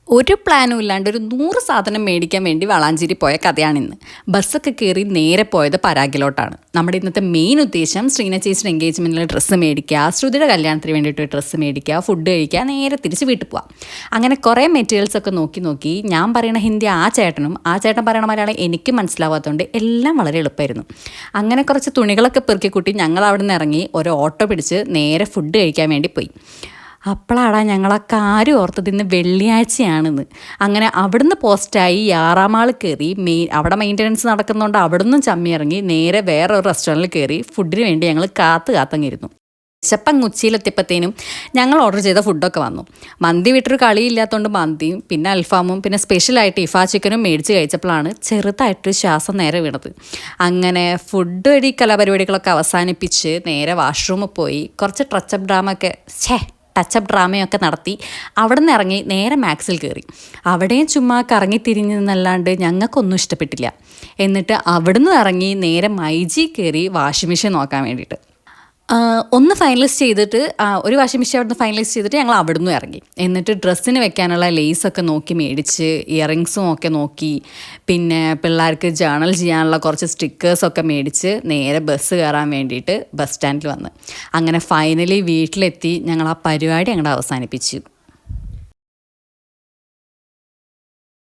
ഒരു പ്ലാനും ഇല്ലാണ്ട് ഒരു 100 സാധനം മേടിക്കാൻ വേണ്ടി വളാഞ്ചേരി പോയ കഥയാണിന്ന്. ബസ്സൊക്കെ കയറി നേരെ പോയത് പരാഗിലോട്ടാണ്. നമ്മുടെ ഇന്നത്തെ മെയിൻ ഉദ്ദേശം ശ്രീന ചേച്ചിയുടെ എൻഗേജ്മെൻറ്റിൽ ഡ്രസ്സ് മേടിക്കുക, ശ്രുതിയുടെ കല്യാണത്തിന് വേണ്ടിയിട്ട് ഡ്രസ്സ് മേടിക്കുക, ഫുഡ് കഴിക്കുക, നേരെ തിരിച്ച് വീട്ടിൽ പോവാം. അങ്ങനെ കുറേ മെറ്റീരിയൽസൊക്കെ നോക്കി ഞാൻ പറയണ ഹിന്ദി ആ ചേട്ടൻ പറയണ മലയാളം എനിക്കും മനസ്സിലാവാത്തതുകൊണ്ട് എല്ലാം വളരെ എളുപ്പമായിരുന്നു. അങ്ങനെ കുറച്ച് തുണികളൊക്കെ പെറുക്കിക്കൂട്ടി ഞങ്ങൾ അവിടെ നിന്ന് ഇറങ്ങി ഒരു ഓട്ടോ പിടിച്ച് നേരെ ഫുഡ് കഴിക്കാൻ വേണ്ടി പോയി. അപ്പോഴാടാ ഞങ്ങളൊക്കെ ആരും ഓർത്തത് ഇന്ന് വെള്ളിയാഴ്ചയാണെന്ന്. അങ്ങനെ അവിടുന്ന് പോസ്റ്റായി യാറാമാൾ കയറി അവിടെ മെയിൻ്റനൻസ് നടക്കുന്നതുകൊണ്ട് അവിടുന്ന് ചമ്മി ഇറങ്ങി നേരെ വേറെ ഒരു റെസ്റ്റോറൻറ്റിൽ കയറി ഫുഡിന് വേണ്ടി ഞങ്ങൾ കാത്തങ്ങിരുന്നു. വിശപ്പങ്ങ് ഉച്ചയിലെത്തിയപ്പോഴത്തേനും ഞങ്ങൾ ഓർഡർ ചെയ്ത ഫുഡൊക്കെ വന്നു. മന്തി വിട്ടൊരു കളിയില്ലാത്തതുകൊണ്ട് മന്തിയും പിന്നെ അൽഫാമും പിന്നെ സ്പെഷ്യലായിട്ട് ഇഫാ ചിക്കനും മേടിച്ച് കഴിച്ചപ്പോഴാണ് ചെറുതായിട്ടൊരു ശ്വാസം നേരെ വീണത്. അങ്ങനെ ഫുഡ് വഴി കലാപരിപാടികളൊക്കെ അവസാനിപ്പിച്ച് നേരെ വാഷ്റൂമിൽ പോയി കുറച്ച് ടച്ചപ്പ് ഡ്രാമയൊക്കെ നടത്തി അവിടെ നിന്ന് ഇറങ്ങി നേരെ മാക്സിൽ കയറി. അവിടെയും ചുമ്മാ കറങ്ങി തിരിഞ്ഞ് നിന്നല്ലാണ്ട് ഞങ്ങൾക്കൊന്നും ഇഷ്ടപ്പെട്ടില്ല. എന്നിട്ട് അവിടുന്ന് ഇറങ്ങി നേരെ മൈജി കയറി വാഷിംഗ് മെഷീൻ നോക്കാൻ വേണ്ടിയിട്ട് ഒന്ന് ഫൈനലൈസ് ചെയ്തിട്ട് ഒരു വാഷിംഗ് മെഷീൻ അവിടുന്ന് ഫൈനലൈസ് ചെയ്തിട്ട് ഞങ്ങൾ അവിടുന്ന് ഇറങ്ങി. എന്നിട്ട് ഡ്രസ്സിന് വെക്കാനുള്ള ലേസൊക്കെ നോക്കി മേടിച്ച് ഇയറിങ്സും ഒക്കെ നോക്കി പിന്നെ പിള്ളേർക്ക് ജേണൽ ചെയ്യാനുള്ള കുറച്ച് സ്റ്റിക്കേഴ്സൊക്കെ മേടിച്ച് നേരെ ബസ് കയറാൻ വേണ്ടിയിട്ട് ബസ് സ്റ്റാൻഡിൽ വന്ന് അങ്ങനെ ഫൈനലി വീട്ടിലെത്തി ഞങ്ങൾ ആ പരിപാടി അങ്ങോട്ട് അവസാനിപ്പിച്ചു.